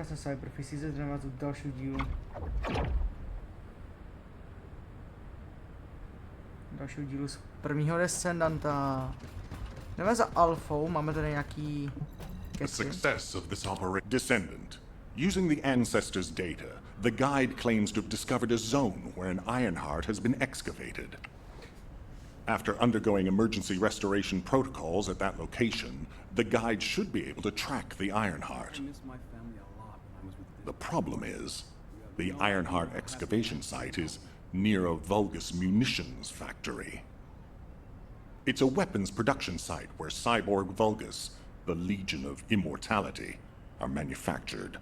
jsem se profesí ze dřeva z dalšího dílu. Dalšího dílu z prvního Descendanta. Jdeme za alfou, máme tady nějaký The success of this operation. Descendant. Using the ancestors' data, the guide claims to have discovered a zone where an Ironheart has been excavated. After undergoing emergency restoration protocols at that location, the guide should be able to track the Ironheart. The problem is, the Ironheart excavation site is near a Vulgus munitions factory. It's a weapons production site where cyborg Vulgus, the Legion of Immortality, are manufactured.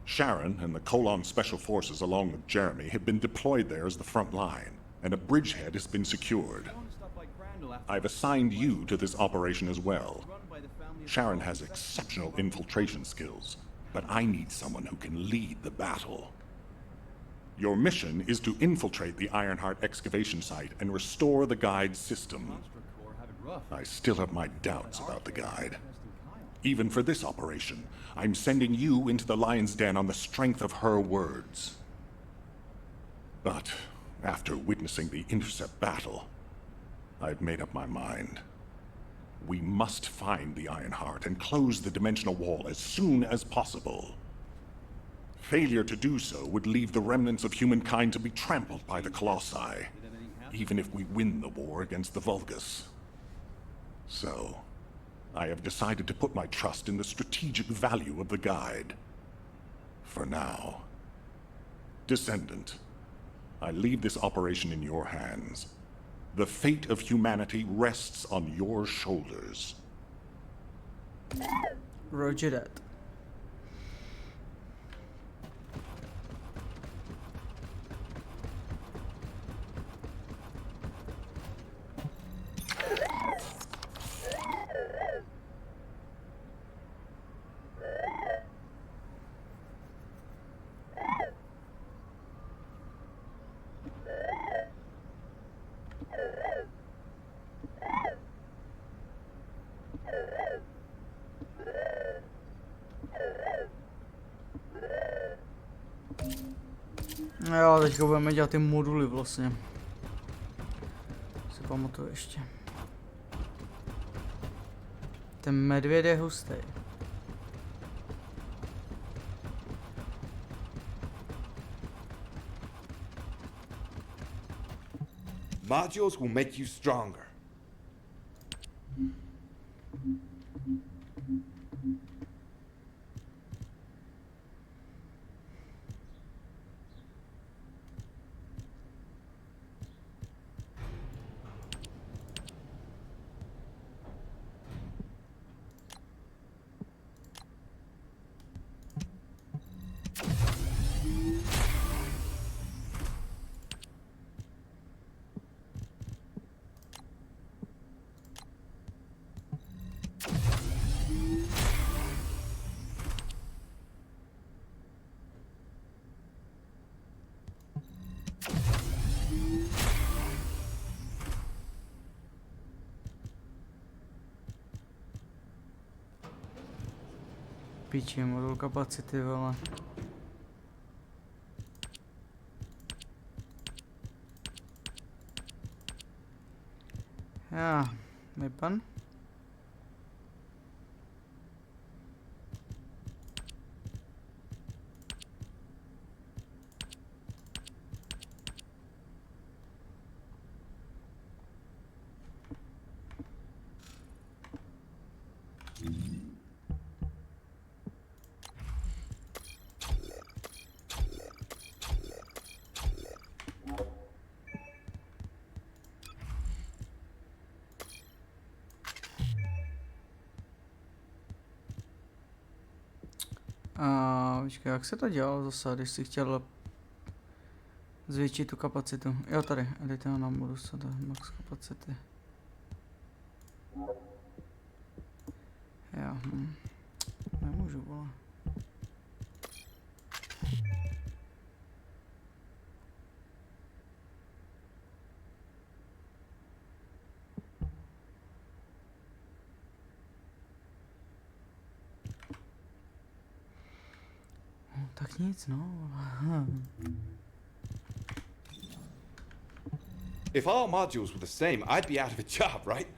Sharon and the Colon Special Forces along with Jeremy have been deployed there as the front line, and a bridgehead has been secured. I've assigned you to this operation as well. Sharon has exceptional infiltration skills, but I need someone who can lead the battle. Your mission is to infiltrate the Ironheart excavation site and restore the guide's system. I still have my doubts about the guide. Even for this operation, I'm sending you into the lion's den on the strength of her words. But after witnessing the intercept battle, I've made up my mind. We must find the Ironheart and close the dimensional wall as soon as possible. Failure to do so would leave the remnants of humankind to be trampled by the Colossi, even if we win the war against the Vulgus. So, I have decided to put my trust in the strategic value of the guide. For now. Descendant, I leave this operation in your hands. The fate of humanity rests on your shoulders. Roger that. Jo, teďka budeme dělat ty moduly vlastně. Si pamatuju ještě. Ten medvěd je hustý. Modules will make you stronger. Piči, modul kapacity, vole. Já, vypan. Počkej, jak se to dělalo zase, když si chtěl zvětšit tu kapacitu? Jo, tady, edit na modus, to max kapacity. Jo, nemůžu, vole. Tak nic, no. If all modules were the same, I'd be out of a job, right?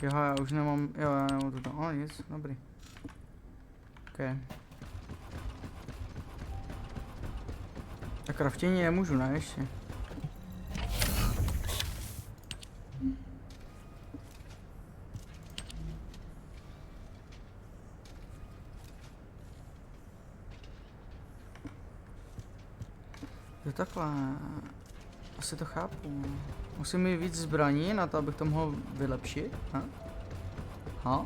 Jo, já už nemám, jo, já nemám to tam, nic, dobrý. OK. Tak kraftění nemůžu, ne, ještě. Jo, takhle. Asi to chápu. Musím mít víc zbraní na to, abych to mohl vylepšit. Ha.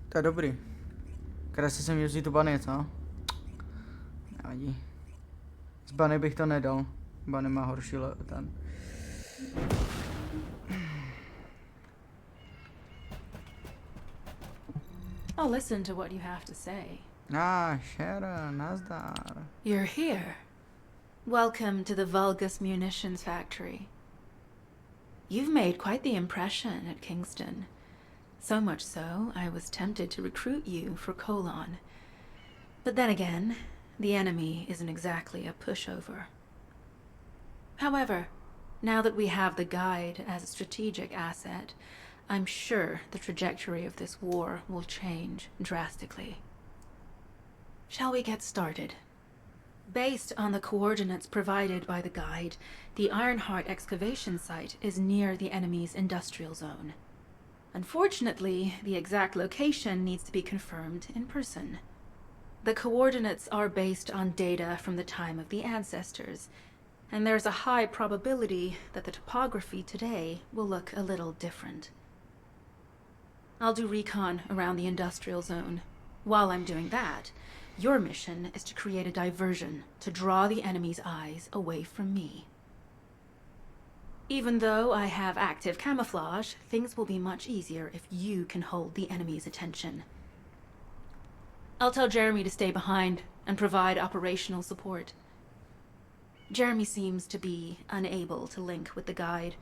To je dobrý. Krásně jsem měl vzít tu bany, co? Nevadí. Z bany bych to nedal. Bany má horší ten. I'll listen to what you have to say. Sharon, nazdar. You're here. Welcome to the Vulgus Munitions Factory. You've made quite the impression at Kingston. So much so, I was tempted to recruit you for Colon. But then again, the enemy isn't exactly a pushover. However, now that we have the guide as a strategic asset, I'm sure the trajectory of this war will change drastically. Shall we get started? Based on the coordinates provided by the guide, the Ironheart excavation site is near the enemy's industrial zone. Unfortunately, the exact location needs to be confirmed in person. The coordinates are based on data from the time of the ancestors, and there's a high probability that the topography today will look a little different. I'll do recon around the industrial zone. While I'm doing that, your mission is to create a diversion to draw the enemy's eyes away from me. Even though I have active camouflage, things will be much easier if you can hold the enemy's attention. I'll tell Jeremy to stay behind and provide operational support. Jeremy seems to be unable to link with the guide,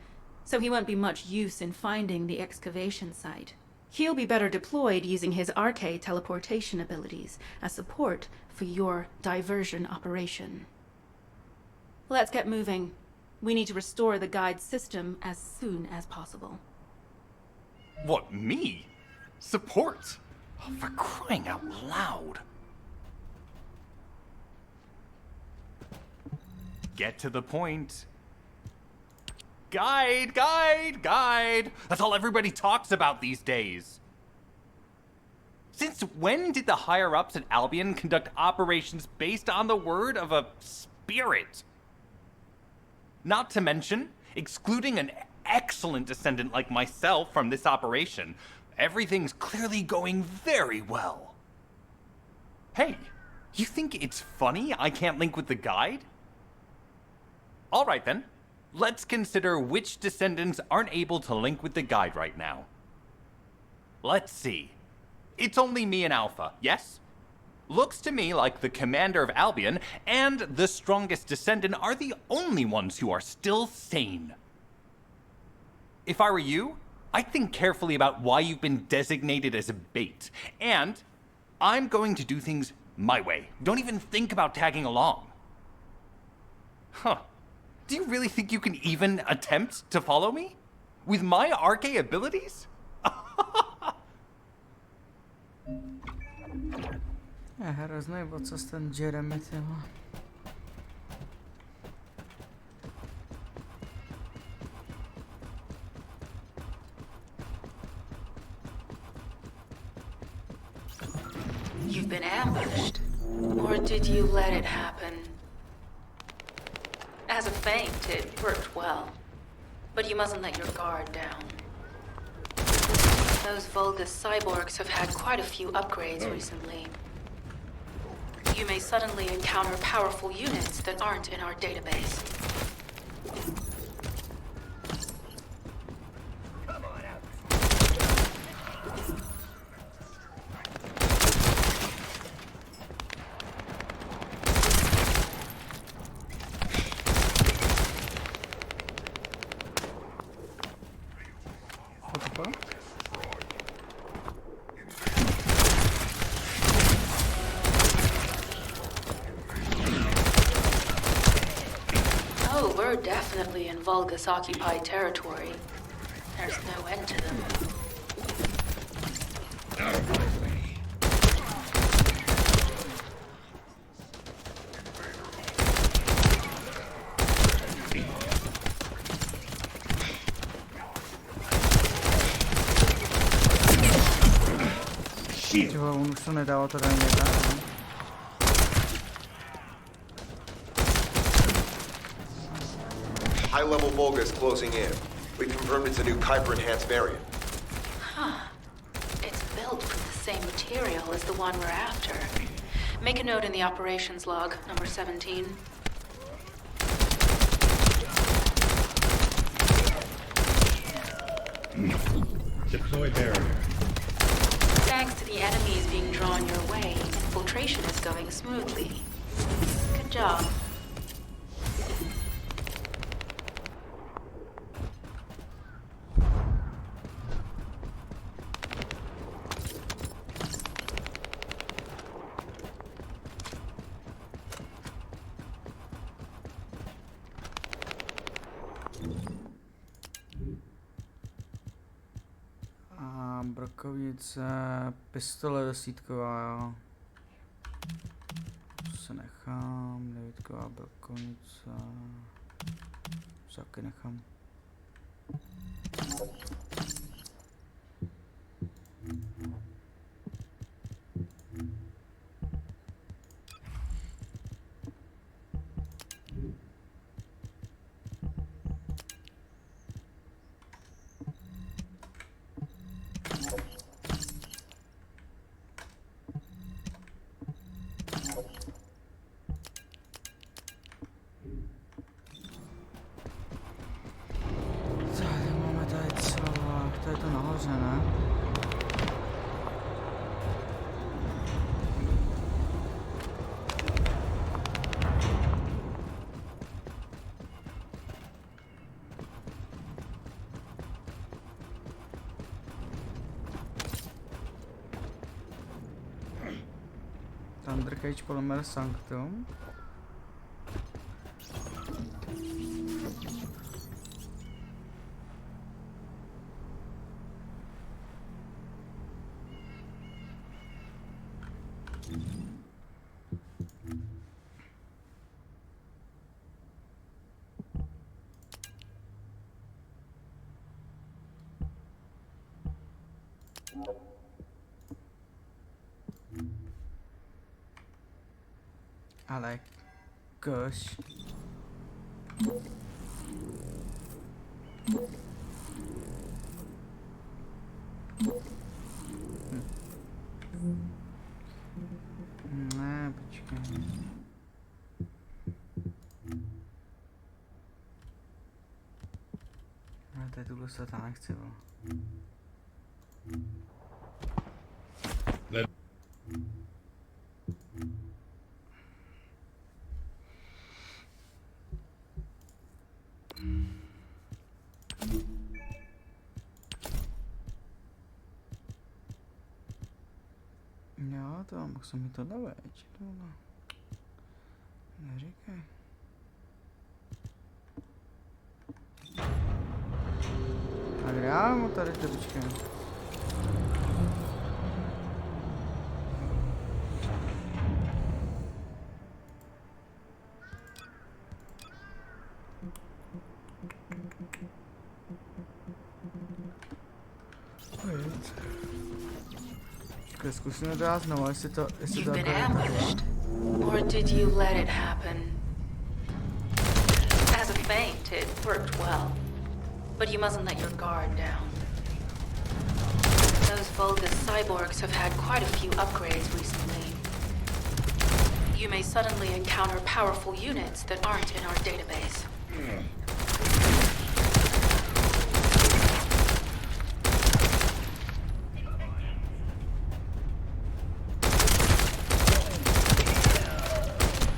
so he won't be much use in finding the excavation site. He'll be better deployed using his RK teleportation abilities as support for your diversion operation. Let's get moving. We need to restore the guide's system as soon as possible. What, me? Support? Oh, for crying out loud. Get to the point. Guide, guide, guide. That's all everybody talks about these days. Since when did the higher-ups at Albion conduct operations based on the word of a spirit? Not to mention, excluding an excellent descendant like myself from this operation, everything's clearly going very well. Hey, you think it's funny I can't link with the guide? All right then. Let's consider which descendants aren't able to link with the guide right now. Let's see. It's only me and Alpha, yes? Looks to me like the commander of Albion and the strongest descendant are the only ones who are still sane. If I were you, I'd think carefully about why you've been designated as a bait, and I'm going to do things My way. Don't even think about tagging along. Huh. Do you really think you can even attempt to follow me? With my arcane abilities? Je hrozný vocas ten Jeremy, tyho. You've been ambushed. Or did you let it happen? As a feint, it worked well. But you mustn't let your guard down. Those Vulgus cyborgs have had quite a few upgrades recently. You may suddenly encounter powerful units that aren't in our database. What the fuck? Oh, we're definitely in Vulgus-occupied territory. There's no end to them. Tyho, on už to nedával to daně tak. High-level Vulgus closing in. We confirmed it's a new Kuiper-enhanced variant. Huh. It's built from the same material as the one we're after. Make a note in the operations log, number 17. Deploy barrier. Thanks to the enemies being drawn your way, infiltration is going smoothly. Good job. Brokovnice, pistole desítková, jo. To se nechám, devítková brokovnice, to taky nechám. To je to nahoře, ne? Thunder Cage Polymer Sanctum. Ale gosh. Ne, počkej. Ale to je tuhle seta, nechci, bo. Jo, to, mohl jsem mi tohle veď. Tohle. Neříkej. Tak já mu tady to počkej. Zkusíme to dát znovu, jestli to You've been ambushed. Or did you let it happen? As a feint, it worked well. But you mustn't let your guard down. Those Vulgus cyborgs have had quite a few upgrades recently. You may suddenly encounter powerful units that aren't in our database.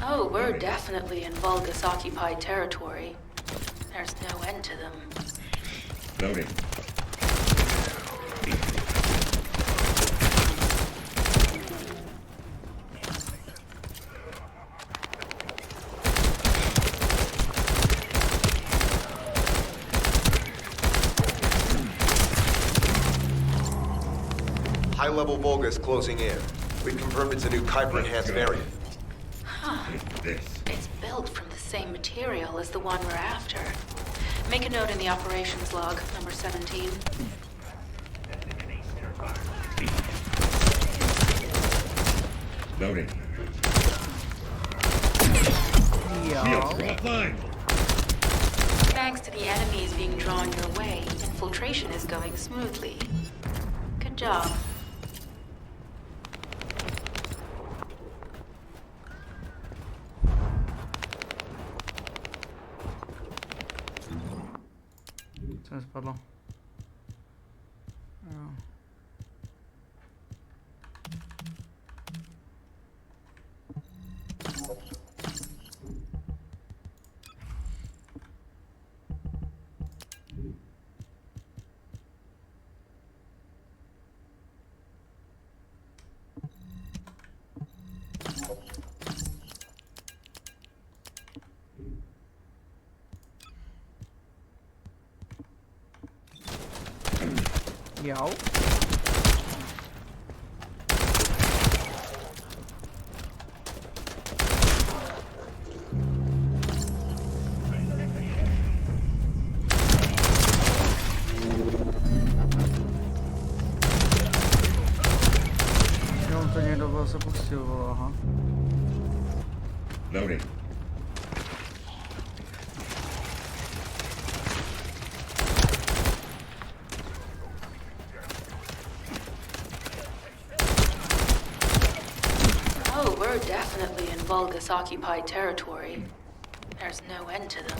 Oh, we're definitely in Vulgus-occupied territory. There's no end to them. Loading. High-level Vulgus closing in. We've confirmed it's a new Kuiper-enhanced variant. Huh. This. It's built from the same material as the one we're after. Make a note in the operations log, number 17. Loading. Jo. Shields offline. Thanks to the enemies being drawn your way, infiltration is going smoothly. Good job. Co mi spadlo? Jo. Jo. Jo, to někdo byl se pustil, vole, aha. Loading. Oh, we're definitely in Vulgus-occupied territory. There's no end to them.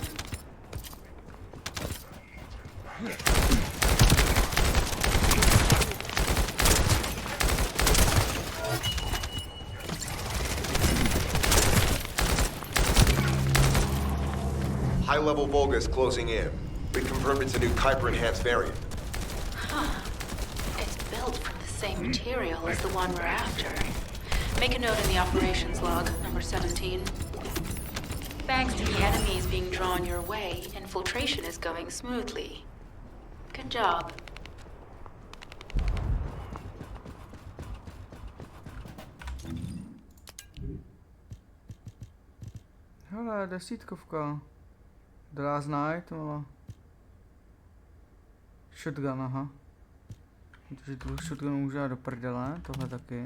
High-level Vulgus closing in. We've confirmed it's a new Kuiper-enhanced variant. Huh. It's built from the same material as the one we're after. Make a note in the operations log, number 17. Thanks to the enemies being drawn your way, infiltration is going smoothly. Good job. Hele, desítkovka. Dráz night, vole. Shotgun, aha. Protože tu shotgun můžu dát do prdele, tohle taky.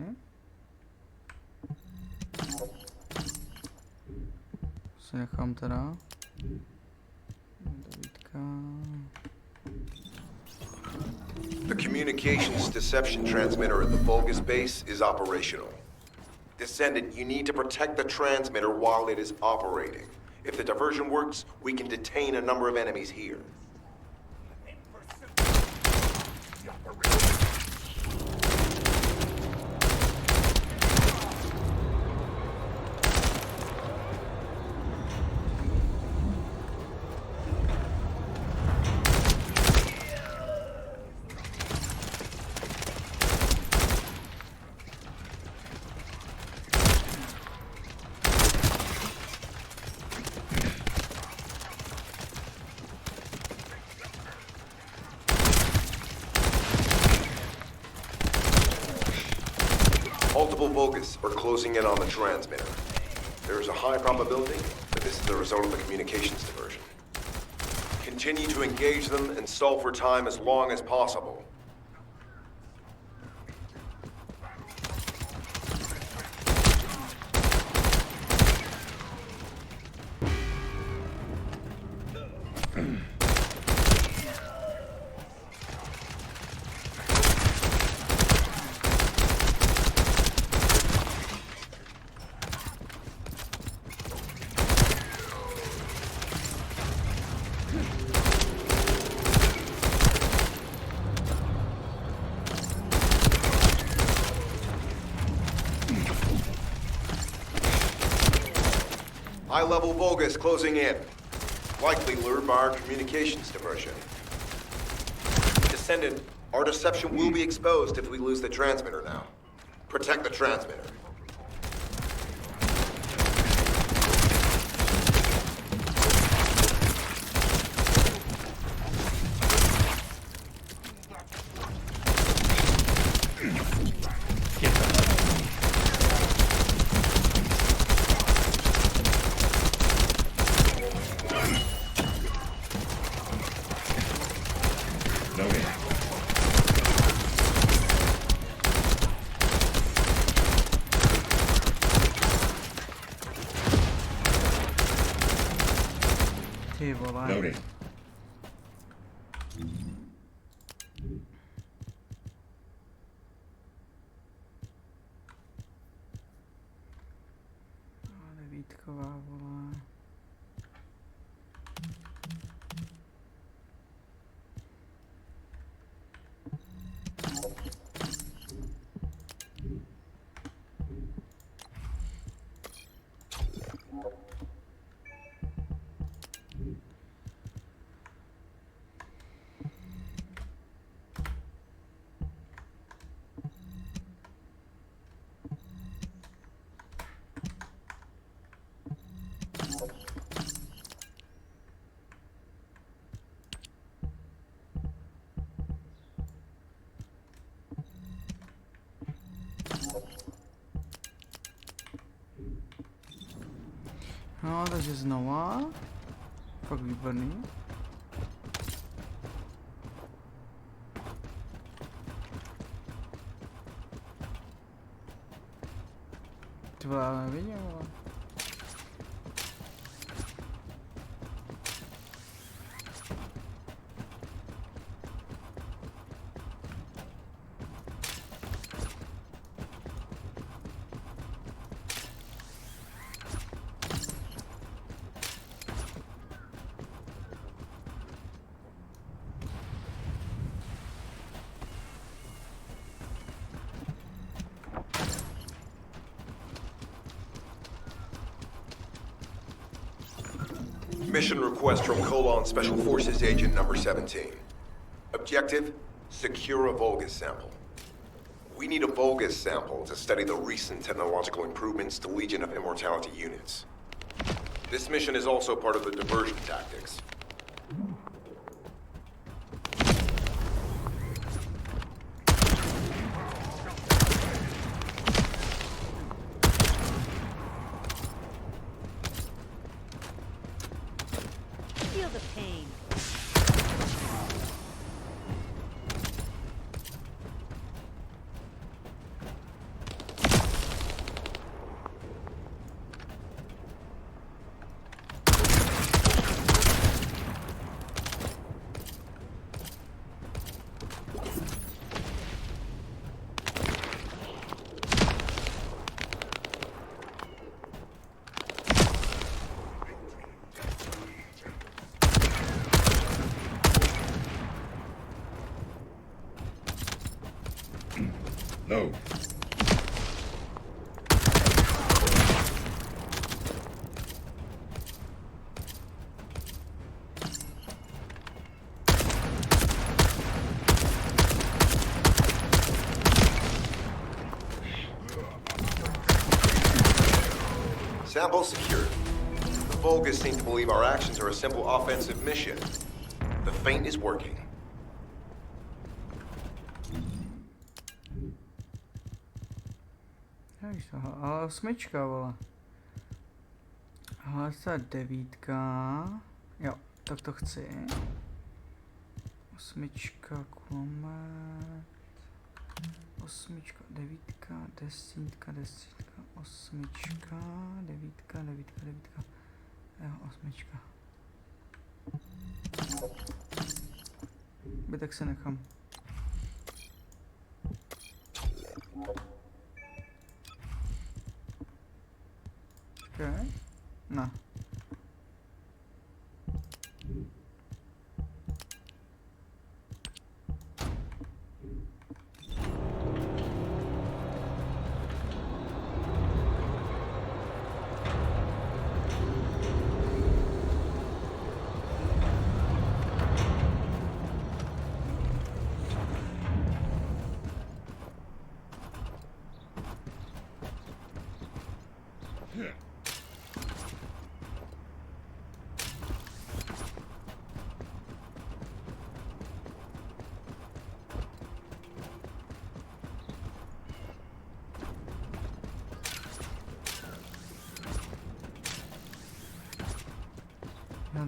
Si nechám teda. Devítka. The communications deception transmitter at the Vulgus base is operational. Descendant, you need to protect the transmitter while it is operating. If the diversion works, we can detain a number of enemies here. Multiple Vulgus are closing in on the transmitter. There is a high probability that this is the result of the communications diversion. Continue to engage them and stall for time as long as possible. High-level Vulgus closing in. Likely lured by our communications diversion. Descendant, our deception will be exposed if we lose the transmitter now. Protect the transmitter. Loading. Ty vole. Loading. Devítková, vole. No, takže znova. Fakt výborný. Ty vole, já nevidím, vole. Mission request from Colon Special Forces Agent number 17. Objective, secure a Vulgus sample. We need a Vulgus sample to study the recent technological improvements to Legion of Immortality units. This mission is also part of the diversion tactics. Feel the pain. Load. Sample secured. The Vulgus seem to believe our actions are a simple offensive mission. The feint is working. Víš toho, ale 8, vole. Ale to je 9. Jo, tak to chci. 8, kulomet. 8, 9, 10, 8, 9, 9. Jo, 8. Zbytek si nechám. Okay. Ne.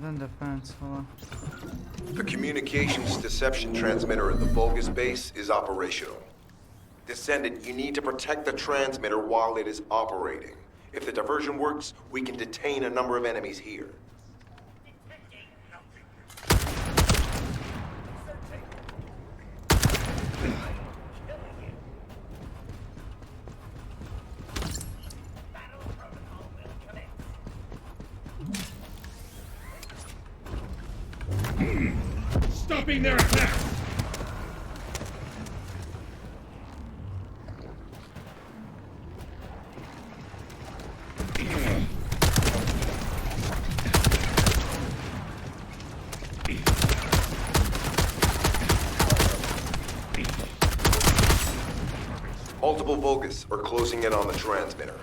Ten defense, vole. The communications deception transmitter at the Vulgus base is operational. Descendant, you need to protect the transmitter while it is operating. If the diversion works, we can detain a number of enemies here. Stopping their attack! Multiple Vulgus are closing in on the transmitter.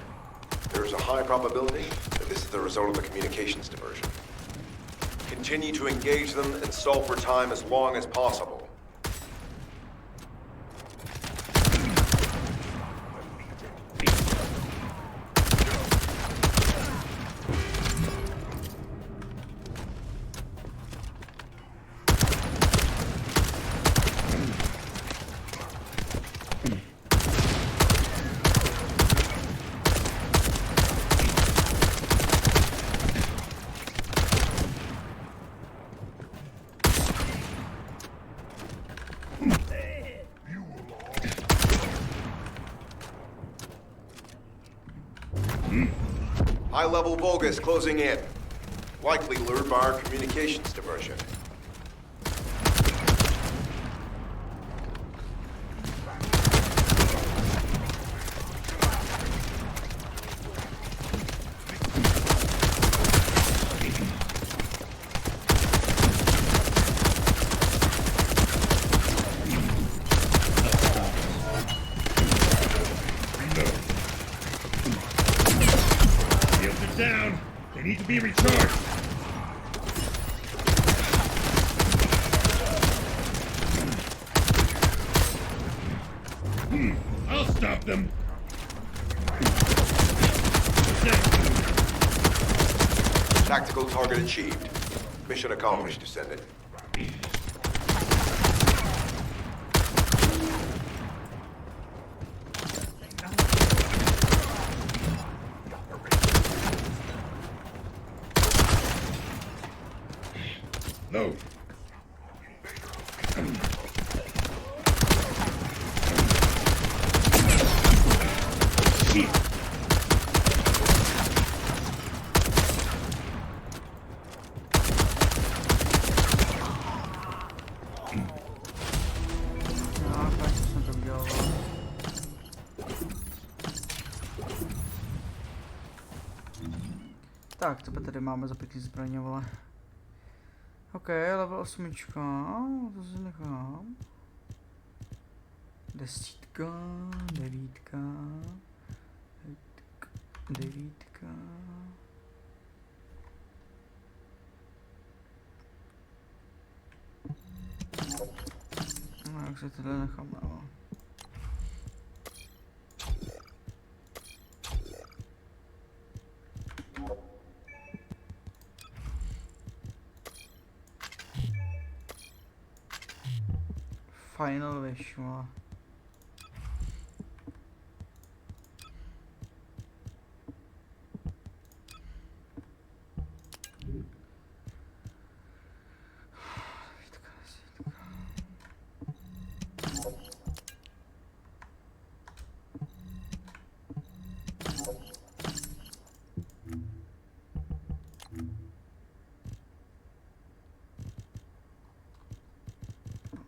There is a high probability that this is the result of the communications diversion. Continue to engage them and solve for time as long as possible. High-level Vulgus closing in. Likely lured by our communications diversion. Shields are down. They need to be recharged. I'll stop them. Tactical target achieved. Mission accomplished, Descendant. Load. Shit. No, tak jsem to udělal. Tak, co tady máme za pěkný zbraně, vole. OK, level 8, to si nechám. 10, 9, 9. No, jak se tohle nechám, no. Final wish, vole.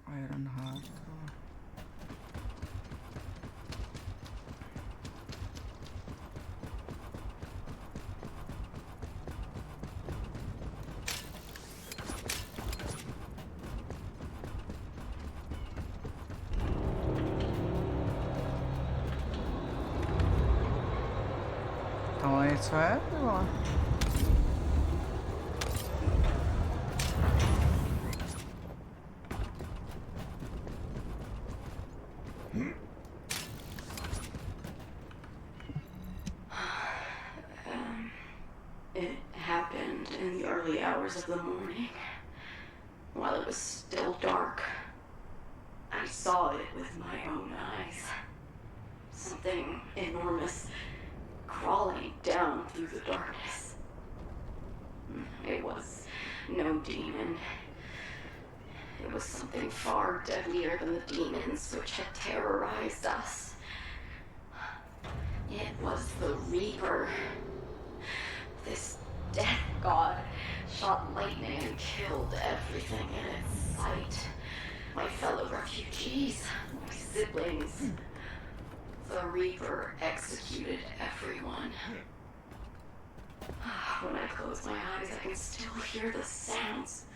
Iron heart. Tam něco je, ty vole? It happened in the early hours of the morning, while it was still dark. I saw it with my own eyes. Something enormous crawling down through the darkness. It was no demon. It was something far deadlier than the demons which had terrorized us. It was the Reaper. This death god shot lightning and killed everything in its sight. My fellow refugees, my siblings. The Reaper executed everyone. When I close my eyes, I can still hear the sounds.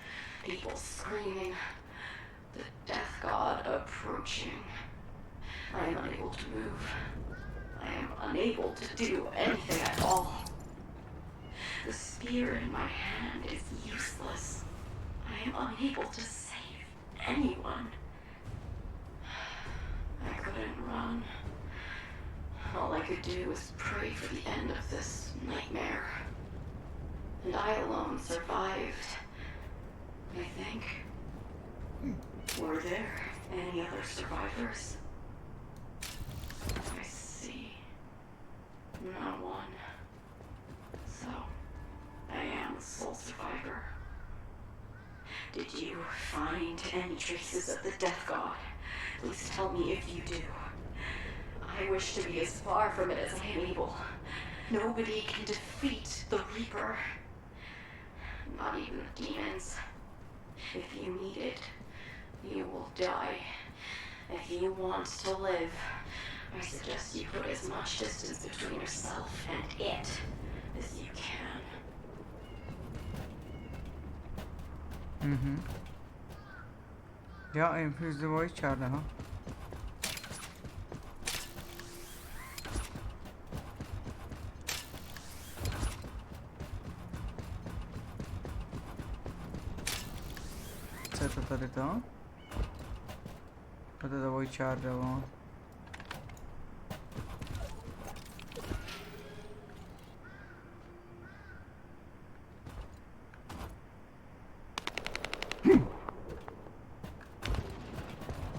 People screaming. The death god approaching. I am unable to move. I am unable to do anything at all. The spear in my hand is useless. I am unable to save anyone. I couldn't run. All I could do was pray for the end of this nightmare. And I alone survived, I think. Were there any other survivors? I see. Not one. So, I am the sole survivor. Did you find any traces of the Death God? Please tell me if you do. I wish to be as far from it as I am able. Nobody can defeat the Reaper. Not even the demons. If you need it, you will die. If you want to live, I suggest you put as much distance between yourself and it as you can. Ja, infuse the voice chat, huh? Co je to tady to? To je to voice chat, jo.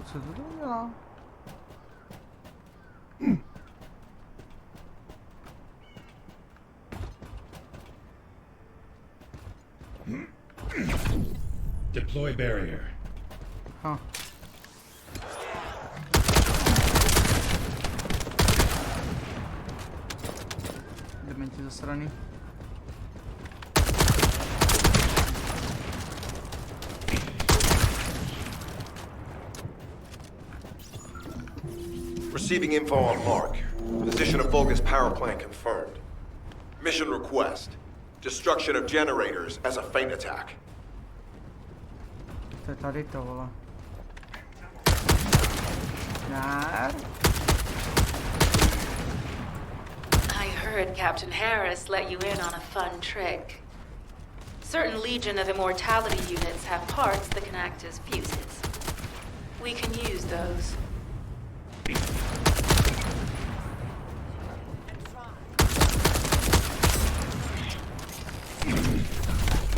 Co to dělá? Deploy barrier. Huh. Dementi zasraný. Receiving info on Mark. Position of Vulgus power plant confirmed. Mission request. Destruction of generators as a feint attack. To je tady to, vole. Nár. I heard Captain Harris let you in on a fun trick. Certain Legion of Immortality units have parts that can act as fuses. We can use those.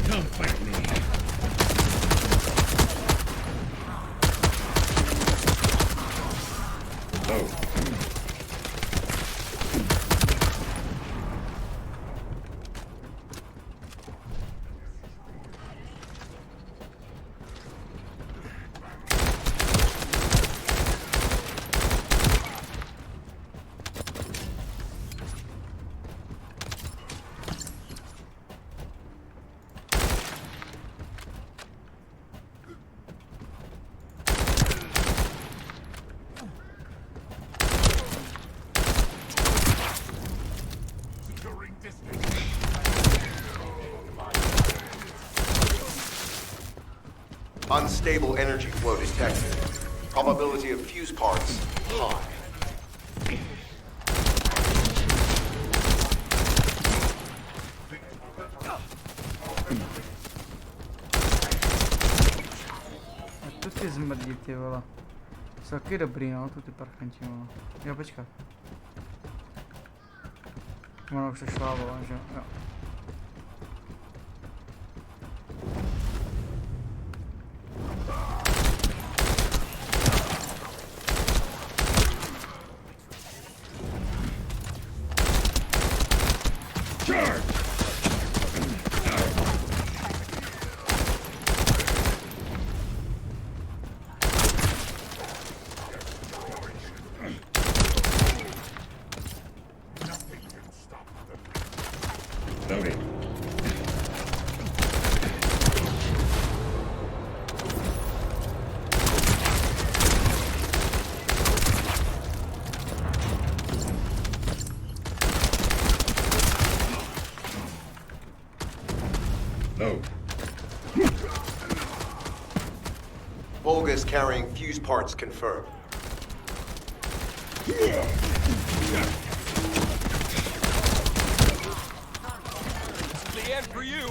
Come fight me. Unstable energy flow detected. Probability of fuse parts high. A tu ty zmrdí, ty vole. Jsou taky dobrý, no, tu ty parchanti, vole. Jo, počkat. Ono už to šla, vole, že jo. Loading. Load. Vulgus carrying fuse parts confirmed. The end for you.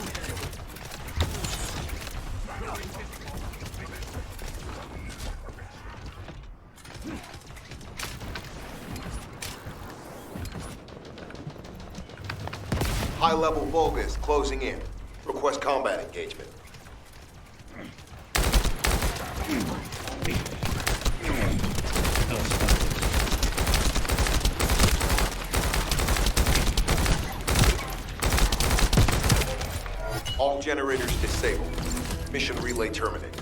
High-level Vulgus closing in. Request combat engagement. All generators disabled. Mission relay terminated.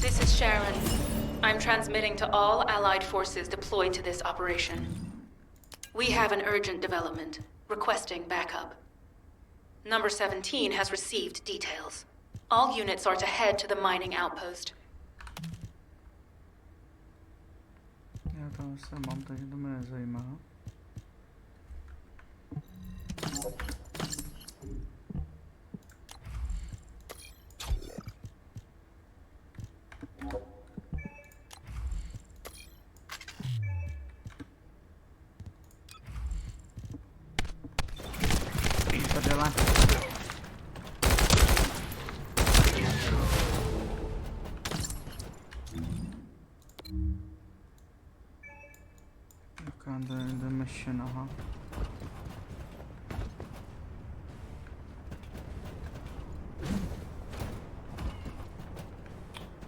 This is Sharon. I'm transmitting to all Allied forces deployed to this operation. We have an urgent development, requesting backup. Number 17 has received details. All units are to head to the mining outpost. Já tam se mám, takže to mě nezajímá. Prdele. Jaká the mission, aha.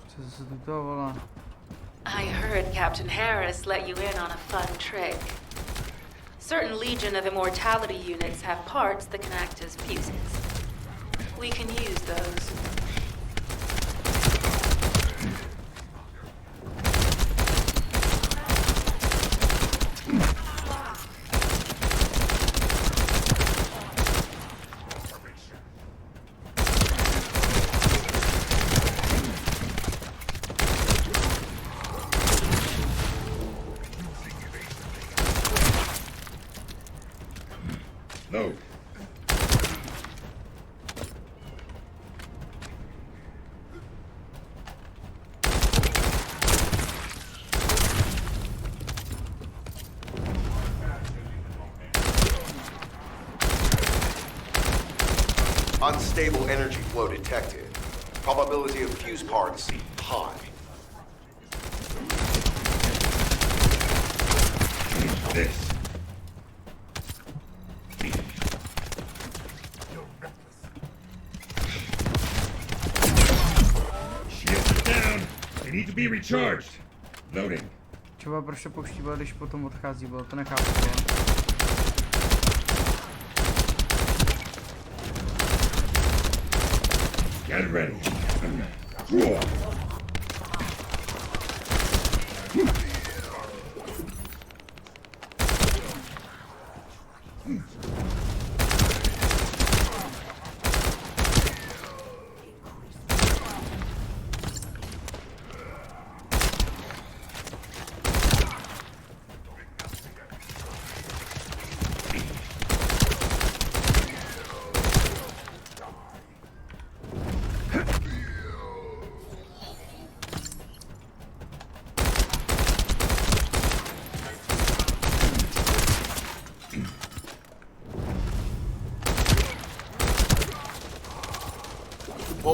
Co se to volá? I heard Captain Harris let you in on a fun trick. Certain Legion of Immortality units have parts that can act as fuses. We can use those. Load. Unstable energy flow detected. Probability of fuse parts high. This. Shields are down. They need to be recharged. Loading. Třeba proč to pouštívá, když potom odchází, bylo to nechápu. Jo? Get ready.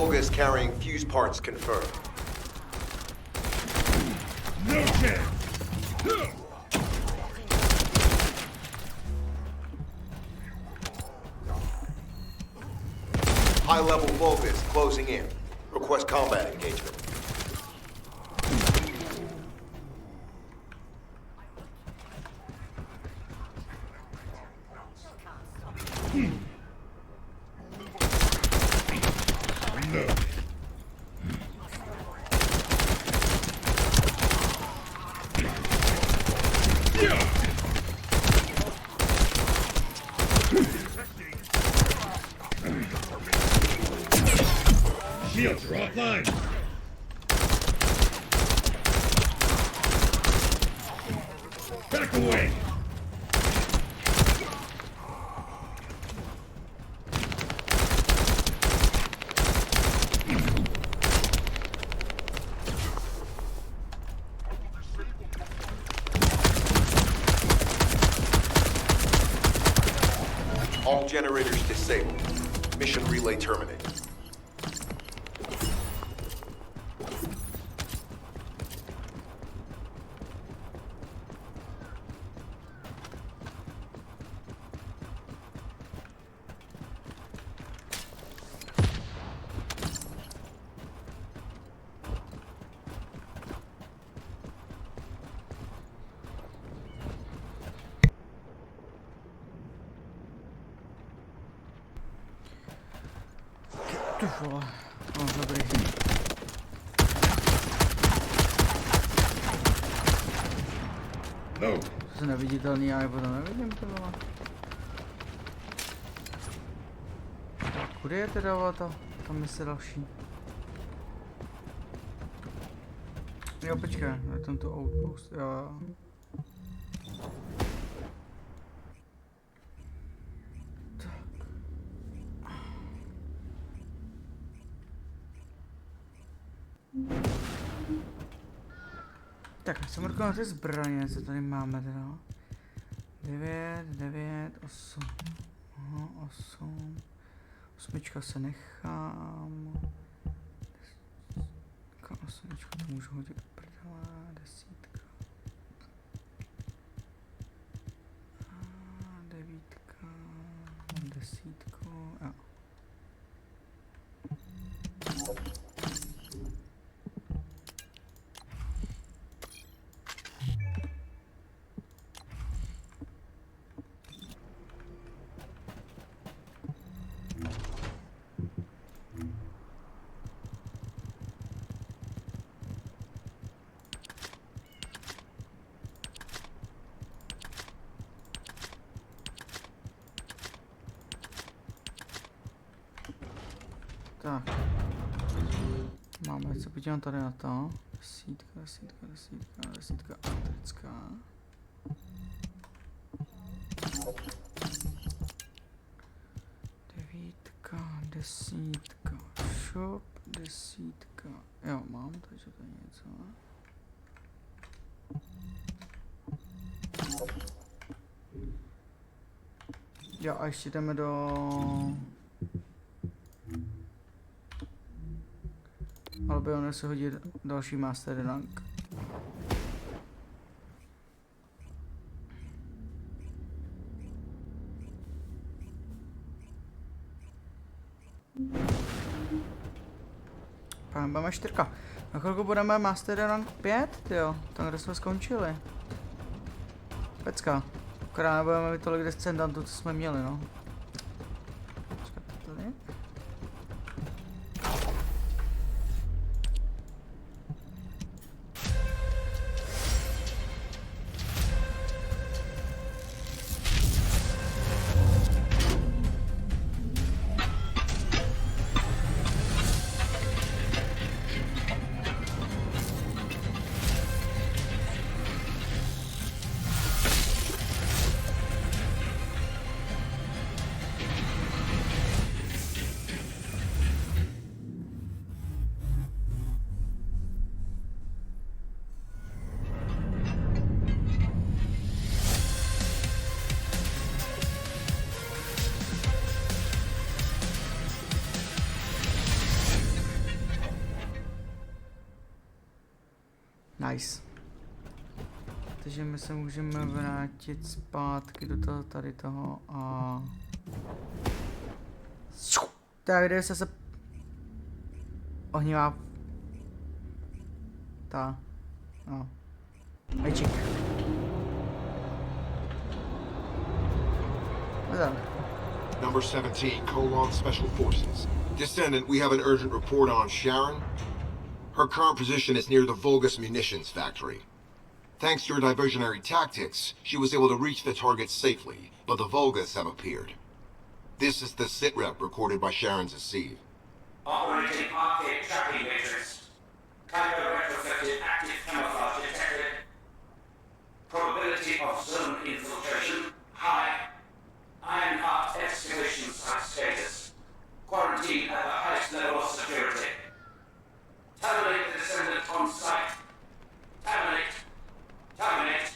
Vulgus carrying fuse parts confirmed. No chance! High-level Vulgus closing in. Request combat engagement. Reload. Shields are offline. Back away. All generators disabled. Mission relay terminated. Ty vole. No, dobrý. No. To je neviditelný, já je potom nevidím, to vole. Kudy je teda ta mise další? Jo, počkej, je tam to outpost, jo. Tak, jsem mrkal na ty zbraně, co tady máme teda. 9, 8. Aha, 8. 8 se nechám. 8 to můžu hodit do prdele. 10. 9. 10. Jo. Tak. Máme, se podívám tady na to. 10, elektrická. Devítka, 10, shop, 10. Jo, mám, takže to je něco. Jo, a ještě jdeme do... Ale by ono se hodit další master rank. Máme 4. Na chvilku budeme master rank 5, jo, tam kde jsme skončili. Pecka. Akorát nebudeme mít tolik descendantů, co jsme měli, no. Tady. Nice. Takže my se můžeme vrátit zpátky do toho tady toho a... Tak, kde se ohnívá ta... No. Mečík. Number 17, Colon Special Forces. Descendant, we have an urgent report on Sharon. Her current position is near the Vulgus munitions factory. Thanks to your diversionary tactics, she was able to reach the target safely, but the Vulgus have appeared. This is the sitrep recorded by Sharon's Asive. Operating arcade tracking matrix. Kyber retrofitted active camouflage detected. Probability of zone infiltration high. Ironheart excavation site status. Quarantine at the highest level of security. Terminate the descendant on site. Terminate. Terminate.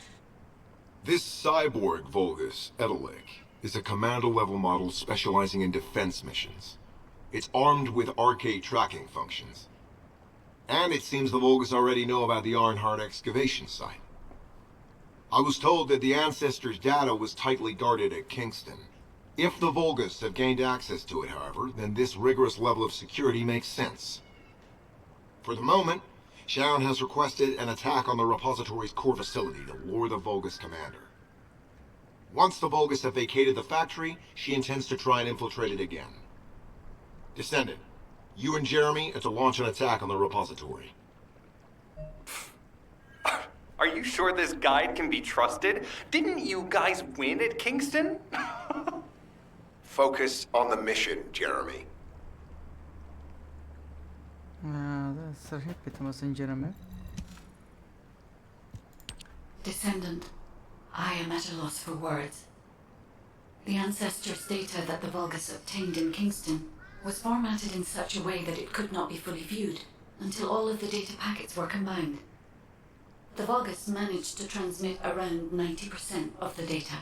This cyborg Vulgus, Edelik, is a commando-level model specializing in defense missions. It's armed with arcade tracking functions. And it seems the Vulgus already know about the Ironheart excavation site. I was told that the Ancestors' data was tightly guarded at Kingston. If the Vulgus have gained access to it, however, then this rigorous level of security makes sense. For the moment, Sharon has requested an attack on the repository's core facility to lure the Vulgus commander. Once the Vulgus have vacated the factory, she intends to try and infiltrate it again. Descendant, you and Jeremy are to launch an attack on the repository. Are you sure this guide can be trusted? Didn't you guys win at Kingston? Focus on the mission, Jeremy. Descendant, I am at a loss for words. The Ancestors' data that the Vulgus obtained in Kingston was formatted in such a way that it could not be fully viewed until all of the data packets were combined. The Vulgus managed to transmit around 90% of the data.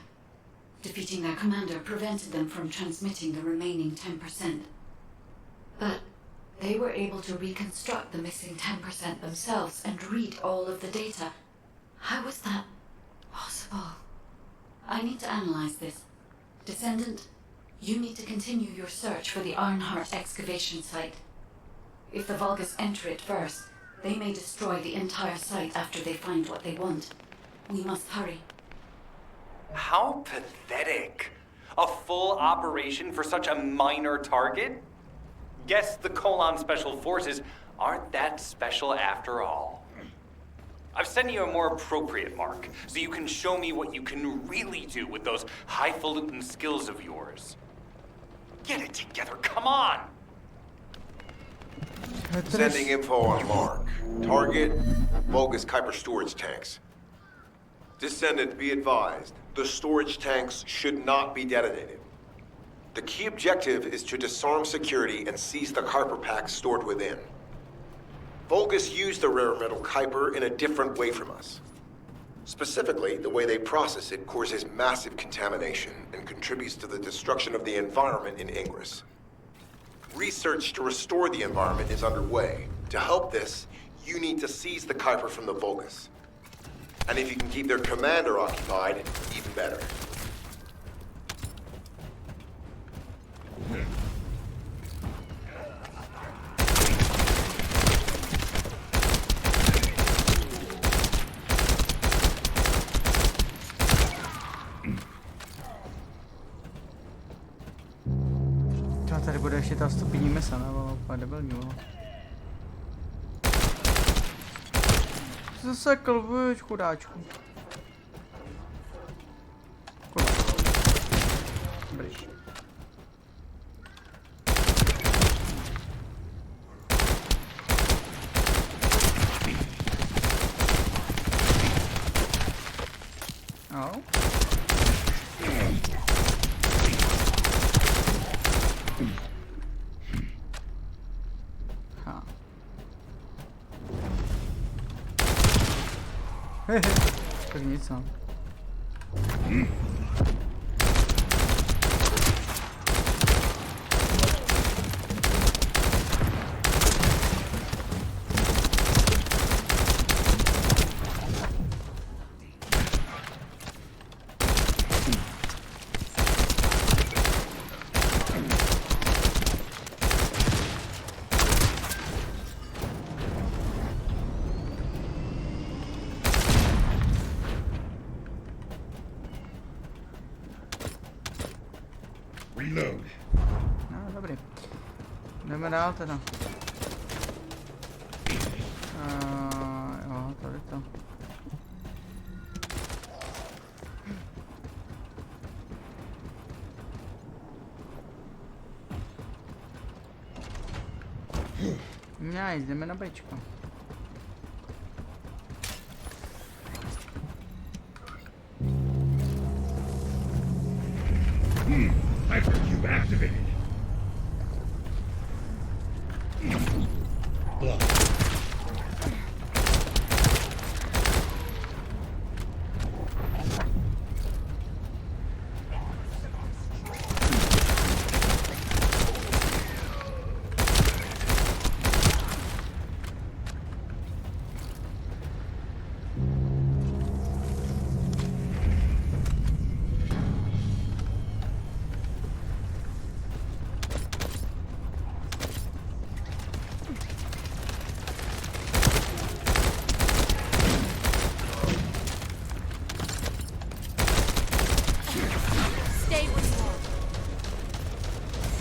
Defeating their commander prevented them from transmitting the remaining 10%. But they were able to reconstruct the missing 10% themselves and read all of the data. How was that possible? I need to analyze this. Descendant, you need to continue your search for the Ironheart excavation site. If the Vulgus enter it first, they may destroy the entire site after they find what they want. We must hurry. How pathetic. A full operation for such a minor target? Guess the Colon Special Forces aren't that special after all. I've sent you a more appropriate mark, so you can show me what you can really do with those highfalutin skills of yours. Get it together, come on! Sending info on mark. Target, Vulgus Kuiper storage tanks. Descendant, be advised. The storage tanks should not be detonated. The key objective is to disarm security and seize the Kuiper packs stored within. Vulgus use the rare metal Kuiper in a different way from us. Specifically, the way they process it causes massive contamination and contributes to the destruction of the environment in Ingress. Research to restore the environment is underway. To help this, you need to seize the Kuiper from the Vulgus. And if you can keep their commander occupied, even better. A tady bude ještě ta stupidní mesa, nebo úplně debilní, no. Zasekl, víš, chudáčku. Dobrý. No. Tak nic, no. Reload. No, dobrý. Jdeme dál teda. Jo, tady to. Nice, jdeme na bečko. Hypercube activated. Block.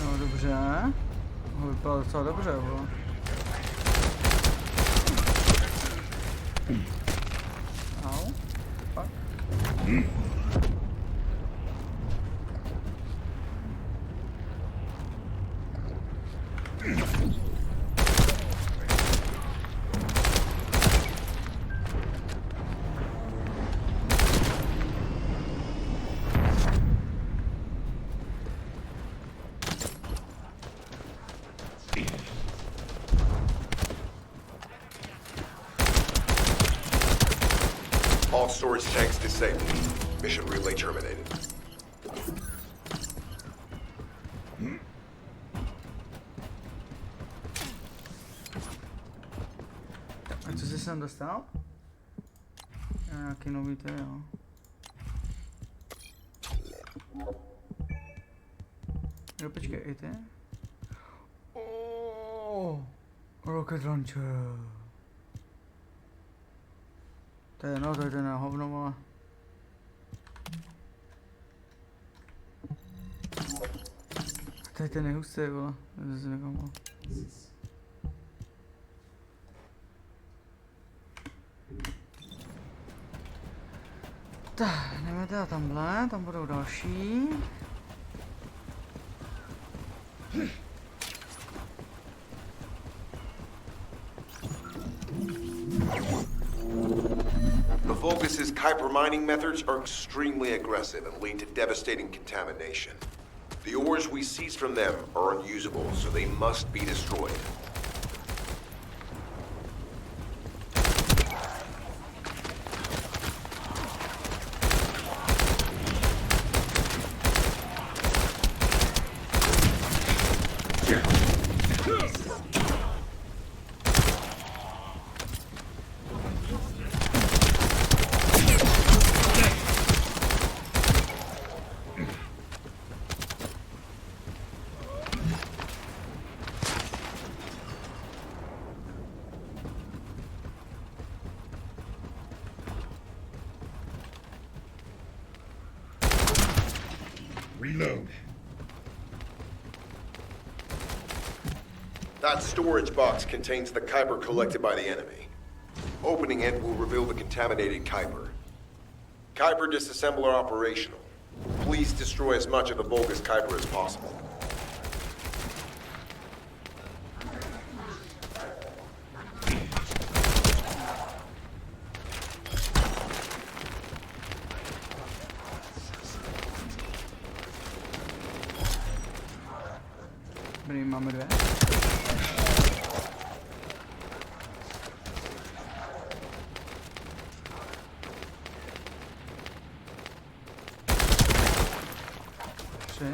No dobře. Vypadá docela dobře, bro. Au. Fuck. All storage tanks disabled. Mission relay terminated. A co jsi sem dostal? Nějaký nový to jo. Jo, počkej, i ty? Oh, rocket launcher. To je no, to je ten hovno, vole. To je ten nejhustý, vole. To se nekomu. Tak, jdeme teda tamhle, tam budou další. The Vulgus' Kuiper mining methods are extremely aggressive and lead to devastating contamination. The ores we seize from them are unusable, so they must be destroyed. Reload. That storage box contains the Kuiper collected by the enemy. Opening it will reveal the contaminated Kuiper. Kuiper disassembler operational. Please destroy as much of the Vulgus Kuiper as possible. Dobrý, máme dvě. Tři.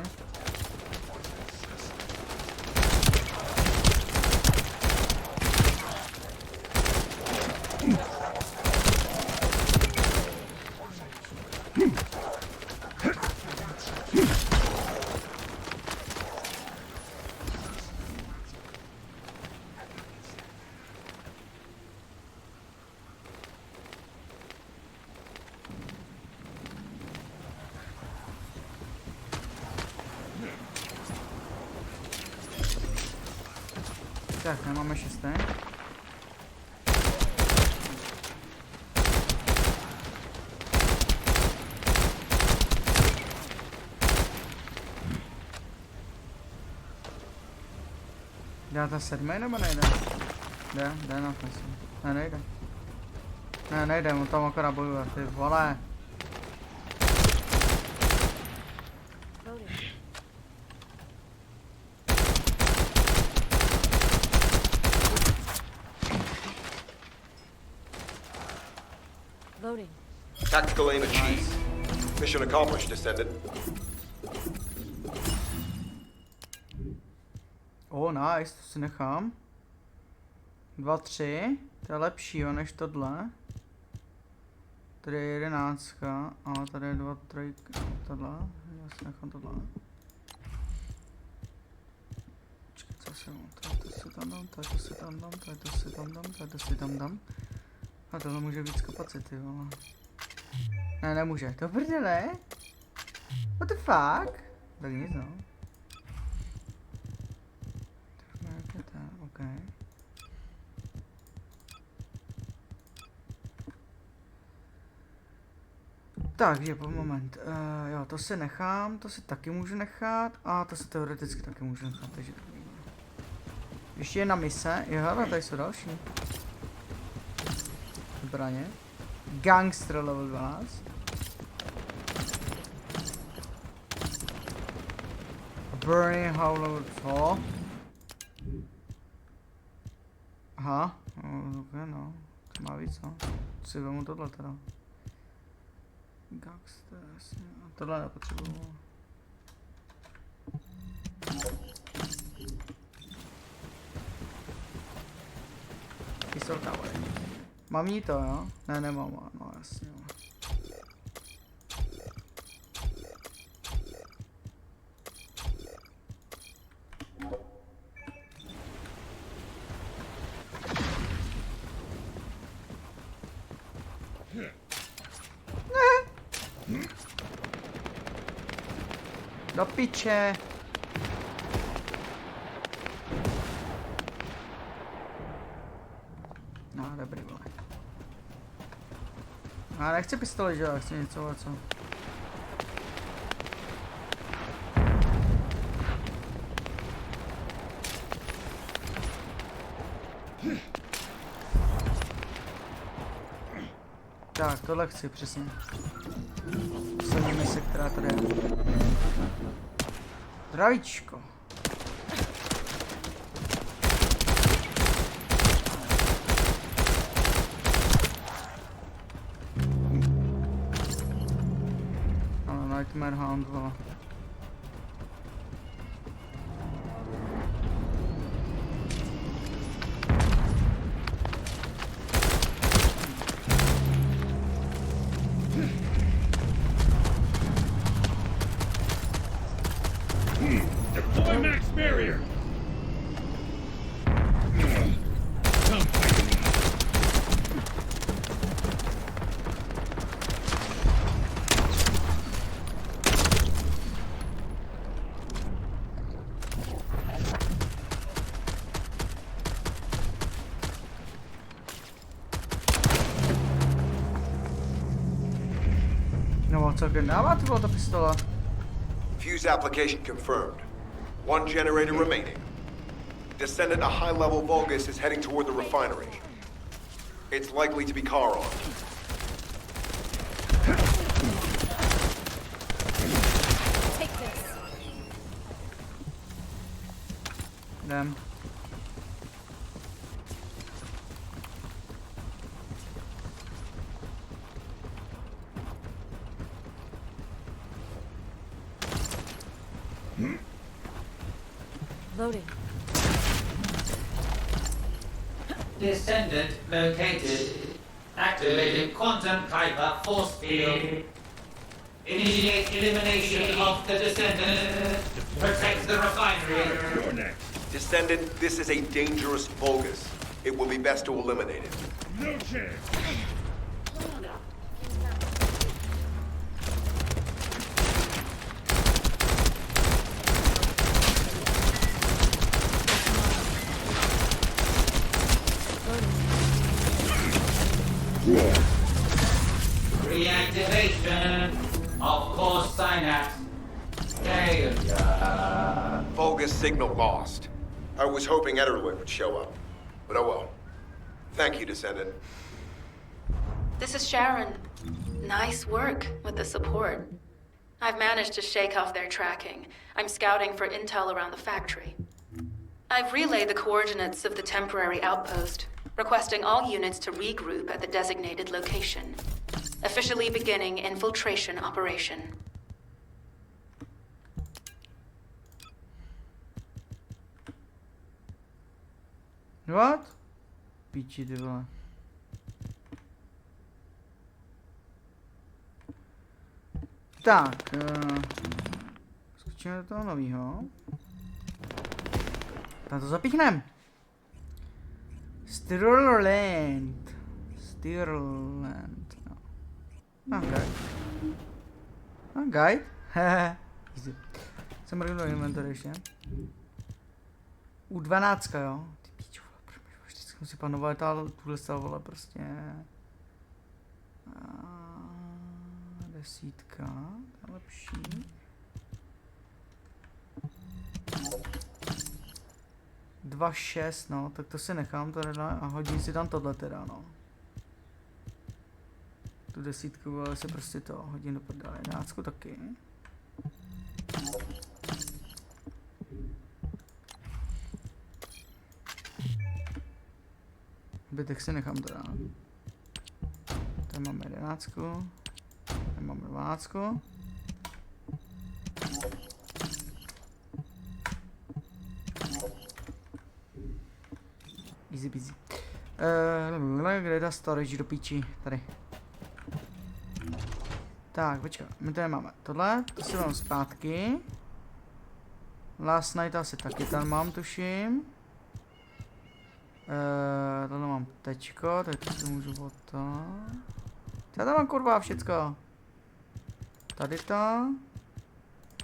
Tak, nemáme 6. Dá ta 7 nebo nejde? Jde na to. Ne, nejde. Ne, nejde, on tam akorát bojuje, ty vole. Loading. Tactical aim achieved. Mission accomplished, Descendant. Nice, to si nechám. 2, 3, to je lepší než tohle. Tady je 11, ale tady je 2, 3, tohle, já si nechám tohle. Počkej, co si mám, to si tam dám, to si tam dám, to si tam dám, to si tam dám. A tohle může víc kapacity, vole. Ne, nemůže, to prdele? What the fuck? Tak nic, no. Okay. Takže po moment, jo, to si nechám, to si taky můžu nechat a to si teoreticky taky můžu nechat, takže ještě jedna mise, jo, ale tady jsou další. Zbraně. Gangster level 12. Burning Howl level 2. Aha, okay, no, to má víc, no. Si vemu tohle teda. Gangster, jasně, a tohle nepotřebuju. Pistolka, vole. Mám jí to, jo? Ne, nemám, no jasně, jo. Do piče. No, dobrý, vole. Já nechci pistoli, že jo, chci něco, co? Tak, tohle chci, přesně. Poslední mise, která tady je. Zdravíčko. Ale Nightmare Hound 2. Deploy max barrier! Come fight me! No, celkem dává ty vole ta pistola. Fuse application confirmed. One generator remaining. Descendant A high-level Vulgus is heading toward the refinery. It's likely to be car-armed. Take this. Jdem. Loading. Descendant located. Activated quantum Kuiper force field. Initiate elimination of the Descendant. Protect the refinery. You're next. Descendant, this is a dangerous Vulgus. It will be best to eliminate it. No chance. Reactivation of core synapse. Failure. Vulgus signal lost. I was hoping Ederwood would show up, but oh well. Thank you, Descendant. This is Sharon. Nice work with the support. I've managed to shake off their tracking. I'm scouting for intel around the factory. I've relayed the coordinates of the temporary outpost, requesting all units to regroup at the designated location. Officially beginning infiltration operation. What? Piči, ty vole. Tak, skočíme do toho novýho. Tam to zapíchnem. Stirland. No. Okay. Guide. Hehe. Easy. Jsem mrknul do inventory ještě. U12, jo. Ty píču, vole, vždycky musí panovat tuhle stav, vole, prostě. Desítka, to je lepší. 2,6, no, tak to si nechám teda a hodím si tam tohle teda, no. Tu desítku, ale si prostě to hodím do prdele. 11 taky. Zbytek si nechám teda. Tady máme 11. Tady máme 12. Easy peasy. Kde je ta storage do píči? Tady. Tak, počkej, my tady máme tohle, to si mám zpátky. Last night asi taky tam mám, tuším. Tohle mám tečko, tak to si můžu od to. Já tam mám kurva všecko. Tady to.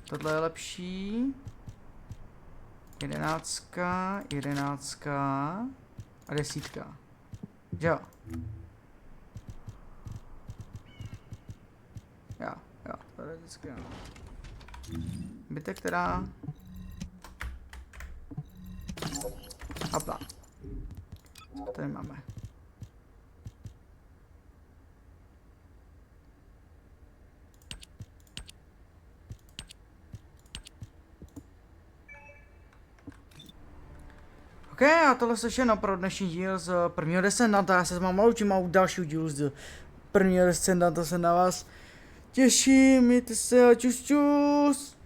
Tohle je lepší. 11, 11 a 10. Jo. Jo, to je vždycky jo. Bytek teda. Hopla. Co tady máme? OK, a tohle je všechno pro dnešní díl z prvního Descendanta. Já se s vámi loučím a u dalšího dílu z prvního Descendanta se na vás těším. Mějte se a čus čus.